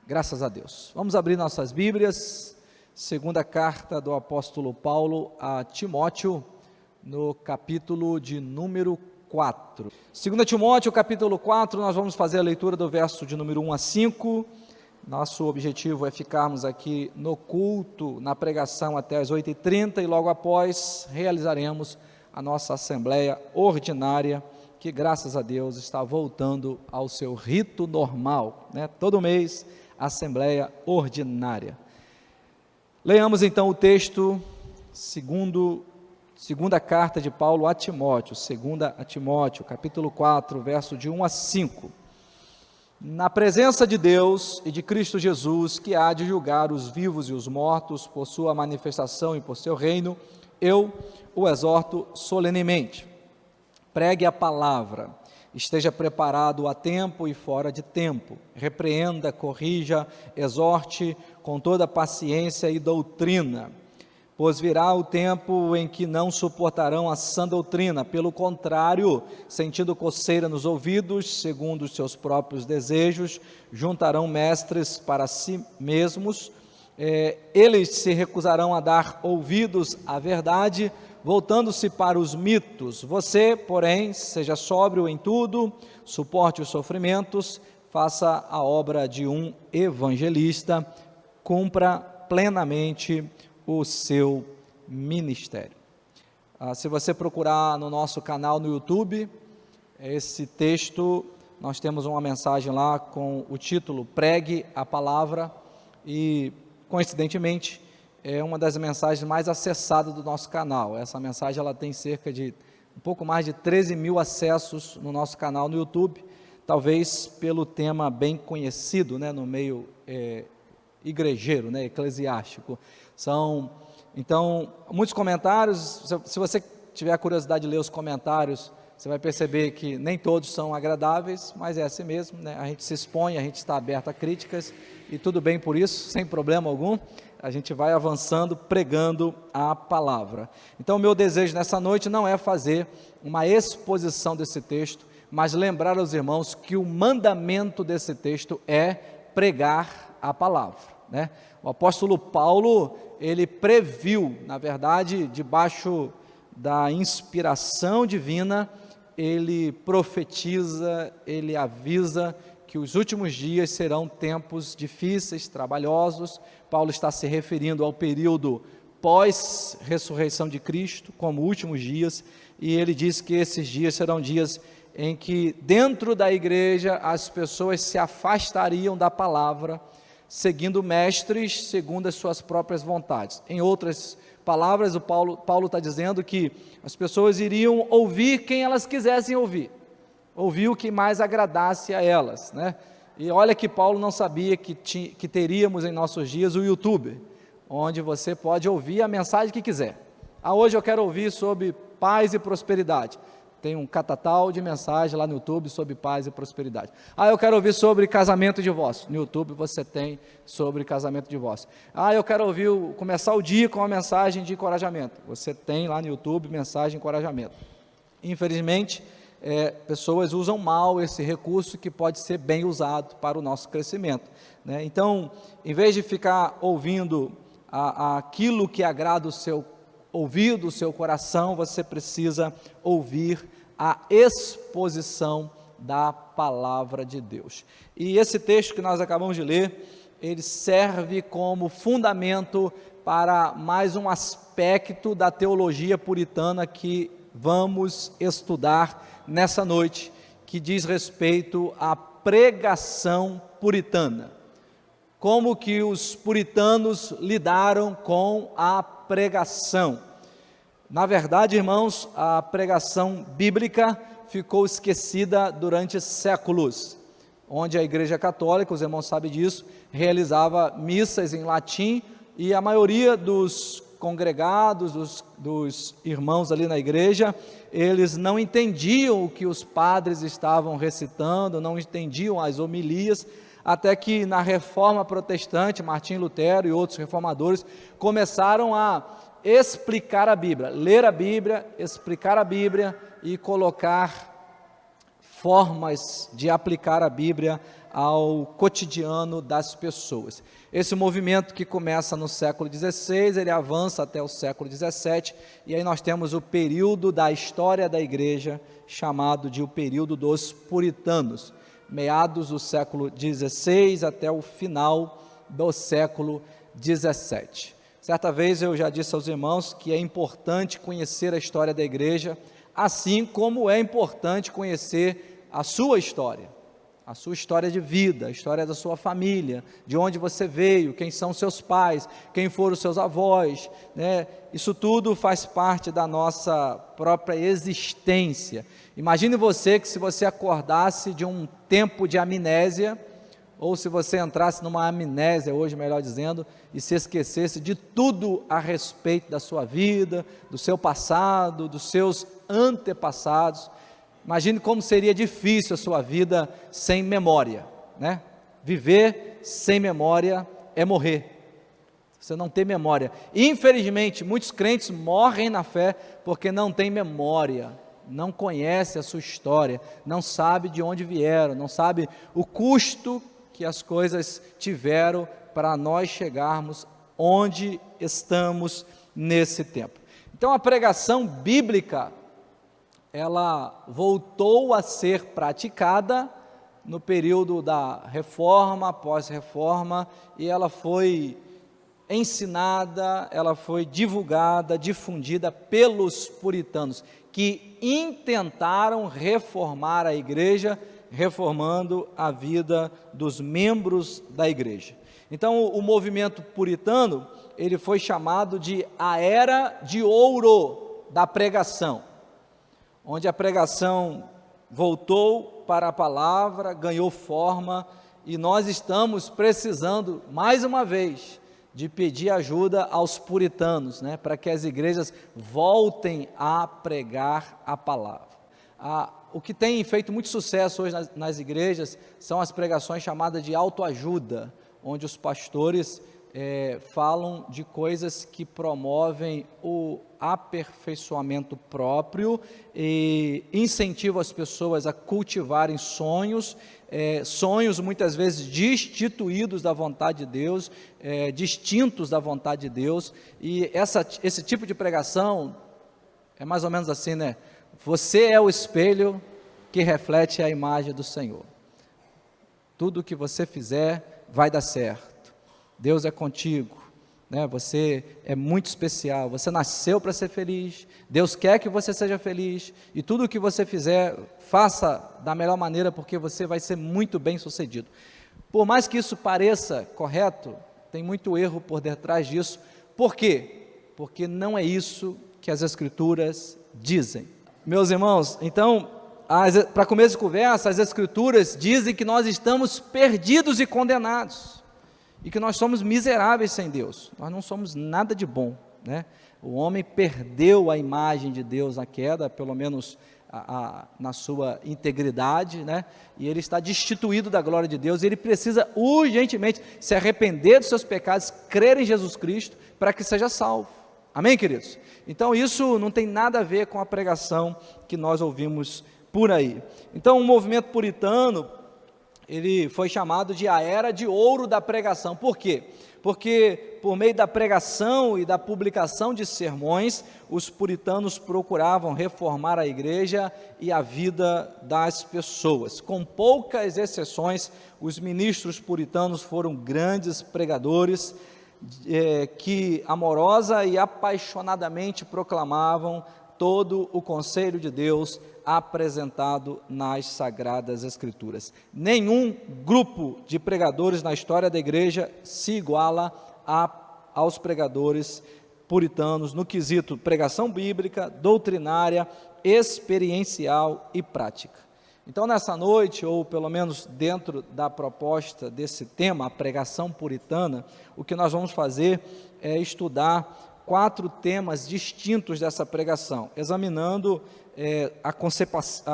Graças a Deus. Vamos abrir nossas Bíblias, segunda carta do apóstolo Paulo a Timóteo, no capítulo de número 4. 2 Timóteo, capítulo 4, nós vamos fazer a leitura do verso de número 1 a 5. Nosso objetivo é ficarmos aqui no culto, na pregação até as 8h30 e logo após realizaremos a nossa assembleia ordinária, que graças a Deus está voltando ao seu rito normal, né? Todo mês, assembleia ordinária. Leiamos então o texto, segunda carta de Paulo a Timóteo, capítulo 4, verso de 1 a 5. Na presença de Deus e de Cristo Jesus, que há de julgar os vivos e os mortos por sua manifestação e por seu reino, eu o exorto solenemente. Pregue a palavra, esteja preparado a tempo e fora de tempo, repreenda, corrija, exorte com toda paciência e doutrina, pois virá o tempo em que não suportarão a sã doutrina, pelo contrário, sentindo coceira nos ouvidos, segundo os seus próprios desejos, juntarão mestres para si mesmos, eles se recusarão a dar ouvidos à verdade, voltando-se para os mitos. Você, porém, seja sóbrio em tudo, suporte os sofrimentos, faça a obra de um evangelista, cumpra plenamente o seu ministério. Se você procurar no nosso canal no YouTube, esse texto, nós temos uma mensagem lá com o título Pregue a Palavra, e coincidentemente é uma das mensagens mais acessadas do nosso canal. Essa mensagem ela tem cerca de um pouco mais de 13 mil acessos no nosso canal no YouTube, talvez pelo tema bem conhecido, né, no meio igrejeiro, né, eclesiástico. Então, muitos comentários. Se você tiver a curiosidade de ler os comentários, você vai perceber que nem todos são agradáveis, mas é assim mesmo, né? A gente se expõe, a gente está aberto a críticas, e tudo bem por isso, sem problema algum. A gente vai avançando, pregando a palavra. Então, o meu desejo nessa noite não é fazer uma exposição desse texto, mas lembrar aos irmãos que o mandamento desse texto é pregar a palavra, né? O apóstolo Paulo, ele previu, na verdade, debaixo da inspiração divina, ele profetiza, ele avisa que os últimos dias serão tempos difíceis, trabalhosos. Paulo está se referindo ao período pós-ressurreição de Cristo, como últimos dias, e ele diz que esses dias serão dias em que dentro da igreja as pessoas se afastariam da palavra, seguindo mestres segundo as suas próprias vontades. Em outras palavras, Paulo está dizendo que as pessoas iriam ouvir quem elas quisessem ouvir o que mais agradasse a elas, né? E olha que Paulo não sabia que teríamos em nossos dias o YouTube, onde você pode ouvir a mensagem que quiser. Hoje eu quero ouvir sobre paz e prosperidade. Tem um catatal de mensagem lá no YouTube sobre paz e prosperidade. Eu quero ouvir sobre casamento e divórcio. No YouTube você tem sobre casamento e divórcio. Eu quero ouvir, começar o dia com uma mensagem de encorajamento. Você tem lá no YouTube mensagem de encorajamento. Infelizmente, pessoas usam mal esse recurso que pode ser bem usado para o nosso crescimento, né? Então, em vez de ficar ouvindo aquilo que agrada o seu ouvido, o seu coração, você precisa ouvir a exposição da palavra de Deus. E esse texto que nós acabamos de ler, ele serve como fundamento para mais um aspecto da teologia puritana que vamos estudar nessa noite, que diz respeito à pregação puritana. Como que os puritanos lidaram com a pregação? Na verdade, irmãos, a pregação bíblica ficou esquecida durante séculos, onde a Igreja Católica, os irmãos sabem disso, realizava missas em latim, e a maioria dos congregados, dos irmãos ali na igreja, eles não entendiam o que os padres estavam recitando, não entendiam as homilias, até que na reforma protestante, Martim Lutero e outros reformadores começaram a explicar a Bíblia, ler a Bíblia, explicar a Bíblia e colocar formas de aplicar a Bíblia ao cotidiano das pessoas. Esse movimento que começa no século XVI, ele avança até o século XVII, e aí nós temos o período da história da igreja, chamado de o período dos puritanos, meados do século XVI até o final do século XVII. Certa vez eu já disse aos irmãos que é importante conhecer a história da igreja, assim como é importante conhecer a sua história de vida, a história da sua família, de onde você veio, quem são seus pais, quem foram os seus avós, né? Isso tudo faz parte da nossa própria existência. Imagine você que se você acordasse de um tempo de amnésia, ou se você entrasse numa amnésia, hoje melhor dizendo, e se esquecesse de tudo a respeito da sua vida, do seu passado, dos seus antepassados. Imagine como seria difícil a sua vida sem memória, né? Viver sem memória é morrer. Você não tem memória. Infelizmente, muitos crentes morrem na fé porque não têm memória, não conhece a sua história, não sabe de onde vieram, não sabe o custo que as coisas tiveram para nós chegarmos onde estamos nesse tempo. Então a pregação bíblica, ela voltou a ser praticada no período da reforma, pós-reforma, e ela foi ensinada, ela foi divulgada, difundida pelos puritanos, que intentaram reformar a igreja, reformando a vida dos membros da igreja. Então o movimento puritano, ele foi chamado de a Era de Ouro da pregação, onde a pregação voltou para a palavra, ganhou forma, e nós estamos precisando, mais uma vez, de pedir ajuda aos puritanos, né, para que as igrejas voltem a pregar a palavra. O que tem feito muito sucesso hoje nas igrejas são as pregações chamadas de autoajuda, onde os pastores falam de coisas que promovem o aperfeiçoamento próprio e incentivam as pessoas a cultivarem sonhos, sonhos muitas vezes destituídos da vontade de Deus, distintos da vontade de Deus, e esse tipo de pregação é mais ou menos assim, né? Você é o espelho que reflete a imagem do Senhor. Tudo que você fizer vai dar certo. Deus é contigo, né? Você é muito especial, você nasceu para ser feliz, Deus quer que você seja feliz, e tudo o que você fizer, faça da melhor maneira, porque você vai ser muito bem sucedido. Por mais que isso pareça correto, tem muito erro por detrás disso. Por quê? Porque não é isso que as Escrituras dizem. Meus irmãos, então, para começo de conversa, as Escrituras dizem que nós estamos perdidos e condenados, e que nós somos miseráveis sem Deus, nós não somos nada de bom, né? O homem perdeu a imagem de Deus na queda, pelo menos na sua integridade, né? E ele está destituído da glória de Deus, e ele precisa urgentemente se arrepender dos seus pecados, crer em Jesus Cristo, para que seja salvo. Amém, queridos? Então isso não tem nada a ver com a pregação que nós ouvimos por aí. Então o movimento puritano, ele foi chamado de a Era de Ouro da pregação. Por quê? Porque por meio da pregação e da publicação de sermões, os puritanos procuravam reformar a igreja e a vida das pessoas. Com poucas exceções, os ministros puritanos foram grandes pregadores, que amorosa e apaixonadamente proclamavam todo o conselho de Deus apresentado nas Sagradas Escrituras. Nenhum grupo de pregadores na história da igreja se iguala aos pregadores puritanos no quesito pregação bíblica, doutrinária, experiencial e prática. Então nessa noite, ou pelo menos dentro da proposta desse tema, a pregação puritana, o que nós vamos fazer é estudar 4 temas distintos dessa pregação, examinando a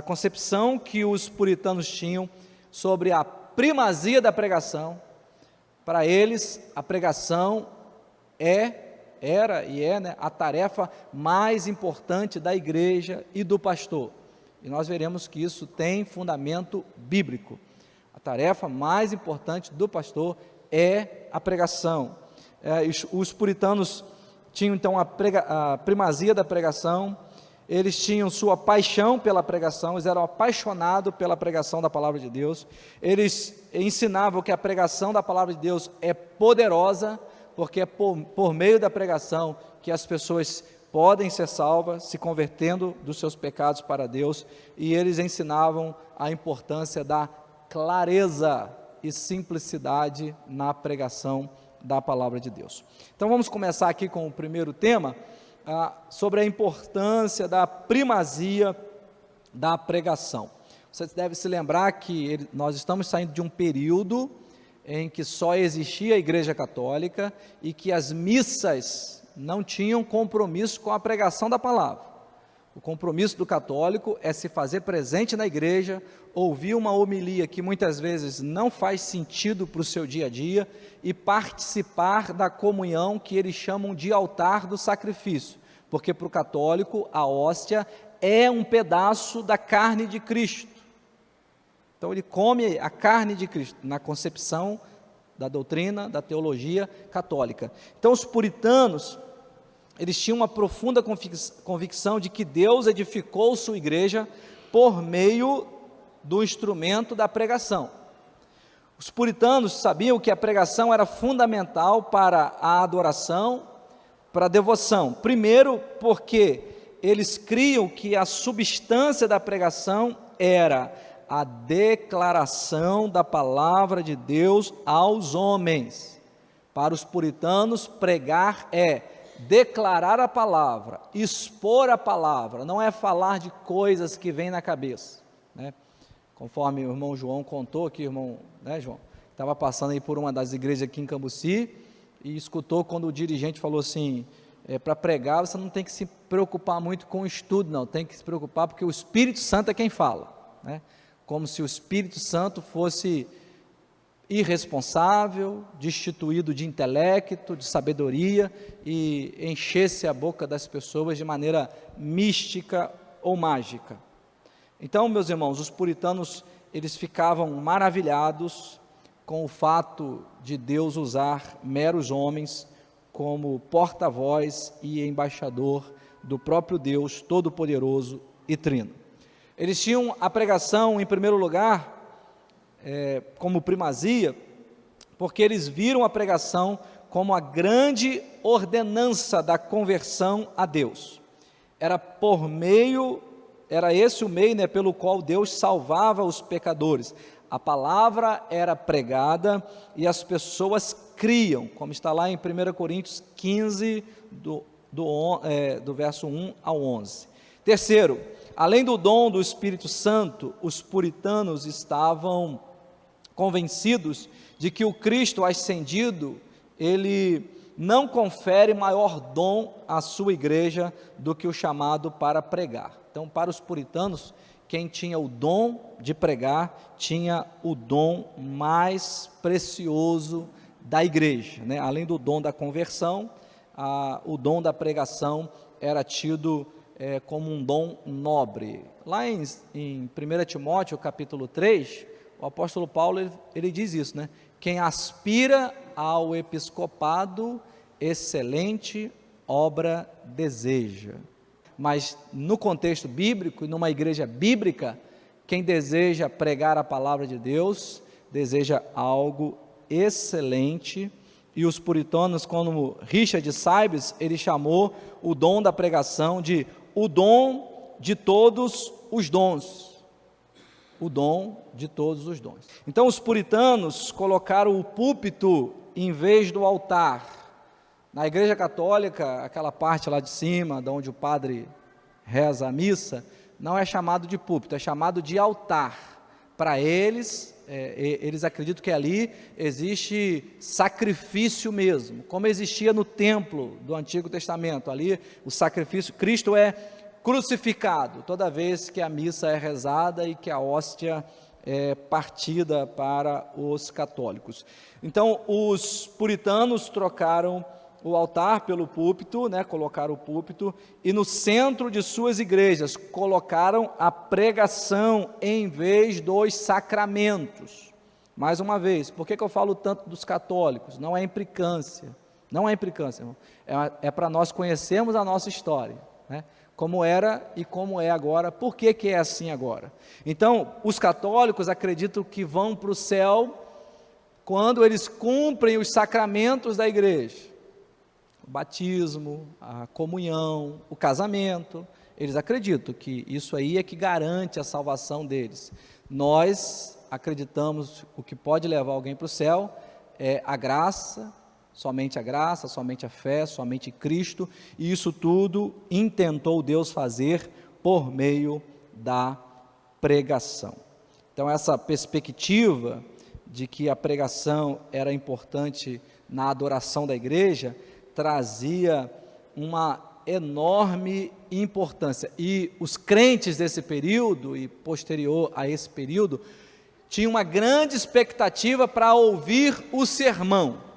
concepção que os puritanos tinham sobre a primazia da pregação. Para eles, a pregação era e é, né, a tarefa mais importante da igreja e do pastor. E nós veremos que isso tem fundamento bíblico. A tarefa mais importante do pastor é a pregação. Os puritanos tinham então a primazia da pregação, eles tinham sua paixão pela pregação, eles eram apaixonados pela pregação da palavra de Deus, eles ensinavam que a pregação da palavra de Deus é poderosa, porque é por meio da pregação que as pessoas podem ser salvas, se convertendo dos seus pecados para Deus, e eles ensinavam a importância da clareza e simplicidade na pregação da palavra de Deus. Então vamos começar aqui com o primeiro tema, sobre a importância da primazia da pregação. Você deve se lembrar que nós estamos saindo de um período em que só existia a Igreja Católica e que as missas não tinham compromisso com a pregação da palavra. O compromisso do católico é se fazer presente na igreja, ouvir uma homilia que muitas vezes não faz sentido para o seu dia a dia e participar da comunhão que eles chamam de altar do sacrifício, porque para o católico a hóstia é um pedaço da carne de Cristo. Então ele come a carne de Cristo, na concepção da doutrina, da teologia católica. Então os puritanos, eles tinham uma profunda convicção de que Deus edificou sua igreja por meio do instrumento da pregação. Os puritanos sabiam que a pregação era fundamental para a adoração, para a devoção. Primeiro, porque eles criam que a substância da pregação era a declaração da palavra de Deus aos homens. Para os puritanos, pregar é declarar a palavra, expor a palavra, não é falar de coisas que vêm na cabeça, né? Conforme o irmão João contou aqui, irmão, né, João, estava passando aí por uma das igrejas aqui em Cambuci e escutou quando o dirigente falou assim, para pregar você não tem que se preocupar muito com o estudo, não, tem que se preocupar porque o Espírito Santo é quem fala, né? Como se o Espírito Santo fosse irresponsável, destituído de intelecto, de sabedoria e enchesse a boca das pessoas de maneira mística ou mágica. Então, meus irmãos, os puritanos, eles ficavam maravilhados com o fato de Deus usar meros homens como porta-voz e embaixador do próprio Deus Todo-Poderoso e Trino. Eles tinham a pregação, em primeiro lugar, como primazia, porque eles viram a pregação como a grande ordenança da conversão a Deus. Era esse o meio, né, pelo qual Deus salvava os pecadores. A palavra era pregada e as pessoas criam, como está lá em 1 Coríntios 15, do verso 1 ao 11. Terceiro, além do dom do Espírito Santo, os puritanos estavam convencidos de que o Cristo ascendido, ele não confere maior dom à sua igreja do que o chamado para pregar. Então, para os puritanos, quem tinha o dom de pregar, tinha o dom mais precioso da igreja, né? Além do dom da conversão, o dom da pregação era tido como um dom nobre. Lá em 1 Timóteo, capítulo 3, o apóstolo Paulo, ele diz isso, né? Quem aspira ao episcopado, excelente obra deseja. Mas no contexto bíblico e numa igreja bíblica, quem deseja pregar a palavra de Deus, deseja algo excelente. E os puritanos, como Richard Sybes, ele chamou o dom da pregação de o dom de todos os dons. O dom de todos os dons. Então os puritanos colocaram o púlpito em vez do altar. Na igreja católica, aquela parte lá de cima, de onde o padre reza a missa, não é chamado de púlpito, é chamado de altar. Para eles, eles acreditam que ali existe sacrifício mesmo, como existia no templo do Antigo Testamento. Ali o sacrifício, Cristo é crucificado toda vez que a missa é rezada e que a hóstia é partida para os católicos. Então os puritanos trocaram o altar pelo púlpito, né, colocaram o púlpito, e no centro de suas igrejas colocaram a pregação em vez dos sacramentos. Mais uma vez, por que eu falo tanto dos católicos? Não é implicância, irmão. É para nós conhecermos a nossa história, né? Como era e como é agora, por que é assim agora? Então, os católicos acreditam que vão para o céu quando eles cumprem os sacramentos da igreja. O batismo, a comunhão, o casamento. Eles acreditam que isso aí é que garante a salvação deles. Nós acreditamos o que pode levar alguém para o céu é a graça, somente a fé, somente Cristo, e isso tudo intentou Deus fazer por meio da pregação. Então, essa perspectiva de que a pregação era importante na adoração da igreja, trazia uma enorme importância, e os crentes desse período e posterior a esse período, tinham uma grande expectativa para ouvir o sermão.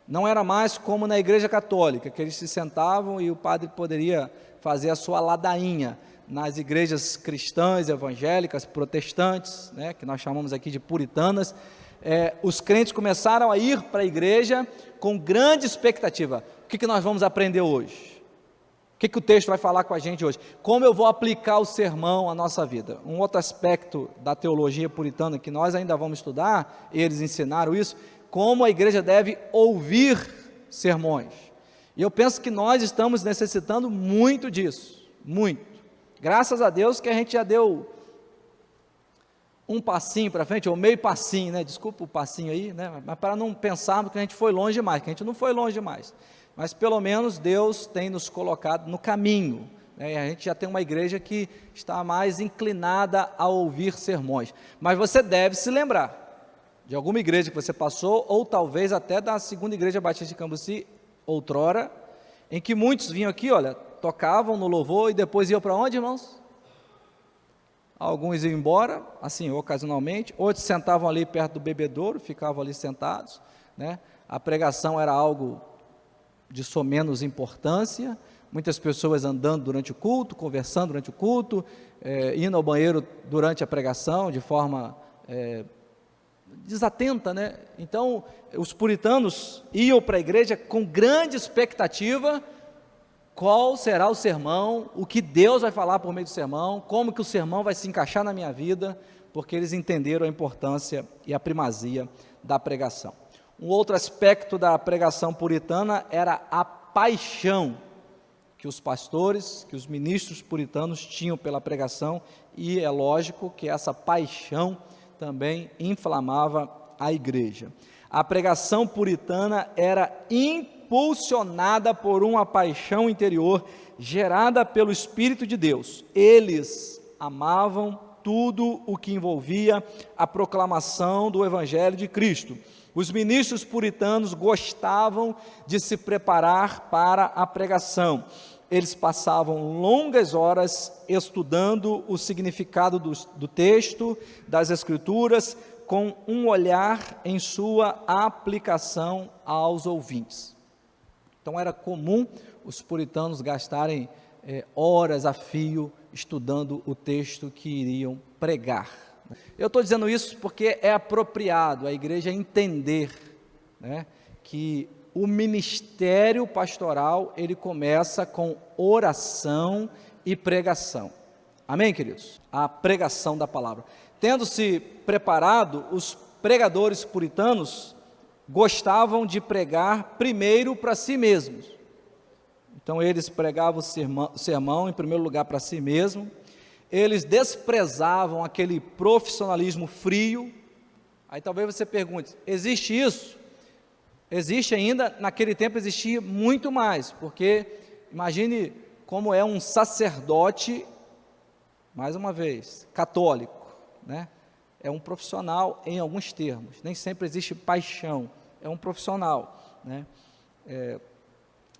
Não era mais como na igreja católica, que eles se sentavam e o padre poderia fazer a sua ladainha. Nas igrejas cristãs, evangélicas, protestantes, né, que nós chamamos aqui de puritanas, os crentes começaram a ir para a igreja com grande expectativa. O que nós vamos aprender hoje? O que o texto vai falar com a gente hoje? Como eu vou aplicar o sermão à nossa vida? Um outro aspecto da teologia puritana que nós ainda vamos estudar, eles ensinaram isso, como a igreja deve ouvir sermões. E eu penso que nós estamos necessitando muito disso, muito. Graças a Deus que a gente já deu um passinho para frente, ou meio passinho, né? Desculpa o passinho aí, né? Mas para não pensarmos que a gente foi longe demais, que a gente não foi longe demais. Mas pelo menos Deus tem nos colocado no caminho, né? E a gente já tem uma igreja que está mais inclinada a ouvir sermões. Mas você deve se lembrar de alguma igreja que você passou, ou talvez até da segunda igreja batista de Cambuci, outrora, em que muitos vinham aqui, olha, tocavam no louvor e depois iam para onde, irmãos? Alguns iam embora, assim, ocasionalmente, outros sentavam ali perto do bebedouro, ficavam ali sentados, né? A pregação era algo de somenos importância, muitas pessoas andando durante o culto, conversando durante o culto, indo ao banheiro durante a pregação, de forma desatenta, né? Então, os puritanos iam para a igreja com grande expectativa, qual será o sermão, o que Deus vai falar por meio do sermão, como que o sermão vai se encaixar na minha vida, porque eles entenderam a importância e a primazia da pregação. Um outro aspecto da pregação puritana era a paixão que os pastores, que os ministros puritanos tinham pela pregação, e é lógico que essa paixão também inflamava a igreja. A pregação puritana era impulsionada por uma paixão interior gerada pelo Espírito de Deus. Eles amavam tudo o que envolvia a proclamação do Evangelho de Cristo. Os ministros puritanos gostavam de se preparar para a pregação. Eles passavam longas horas estudando o significado do texto, das Escrituras, com um olhar em sua aplicação aos ouvintes. Então era comum os puritanos gastarem horas a fio estudando o texto que iriam pregar. Eu estou dizendo isso porque é apropriado a igreja entender, né, que o ministério pastoral, ele começa com oração e pregação. Amém, queridos? A pregação da palavra. Tendo-se preparado, os pregadores puritanos gostavam de pregar primeiro para si mesmos. Então, eles pregavam o sermão, em primeiro lugar, para si mesmo. Eles desprezavam aquele profissionalismo frio. Aí talvez você pergunte, existe isso? Existe ainda, naquele tempo existia muito mais, porque imagine como é um sacerdote, mais uma vez, católico, né? É um profissional em alguns termos, nem sempre existe paixão, é um profissional, né?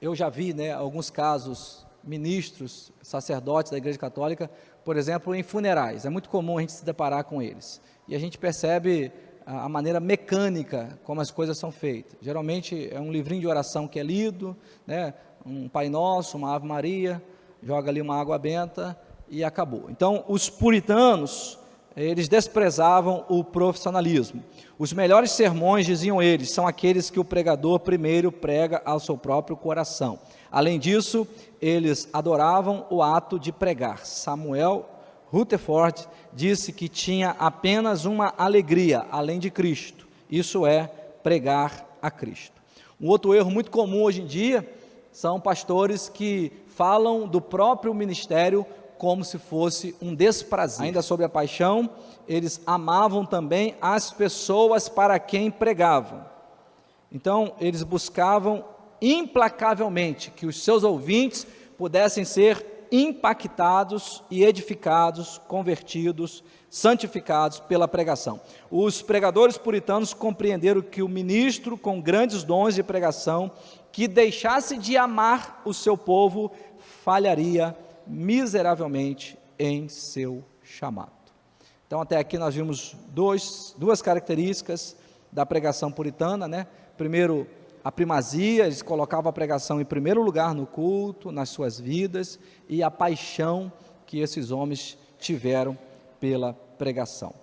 Eu já vi, né, alguns casos, ministros, sacerdotes da Igreja Católica, por exemplo, em funerais, é muito comum a gente se deparar com eles, e a gente percebe a maneira mecânica como as coisas são feitas. Geralmente é um livrinho de oração que é lido, né, um Pai Nosso, uma Ave Maria, joga ali uma água benta e acabou. Então, os puritanos, eles desprezavam o profissionalismo. Os melhores sermões, diziam eles, são aqueles que o pregador primeiro prega ao seu próprio coração. Além disso, eles adoravam o ato de pregar. Samuel Rutherford disse que tinha apenas uma alegria, além de Cristo. Isso é pregar a Cristo. Um outro erro muito comum hoje em dia são pastores que falam do próprio ministério como se fosse um desprazer. Ainda sobre a paixão, eles amavam também as pessoas para quem pregavam. Então, eles buscavam implacavelmente que os seus ouvintes pudessem ser impactados e edificados, convertidos, santificados pela pregação. Os pregadores puritanos compreenderam que o ministro com grandes dons de pregação, que deixasse de amar o seu povo, falharia miseravelmente em seu chamado. Então, até aqui nós vimos duas características da pregação puritana, né? Primeiro, a primazia, eles colocavam a pregação em primeiro lugar no culto, nas suas vidas, e a paixão que esses homens tiveram pela pregação.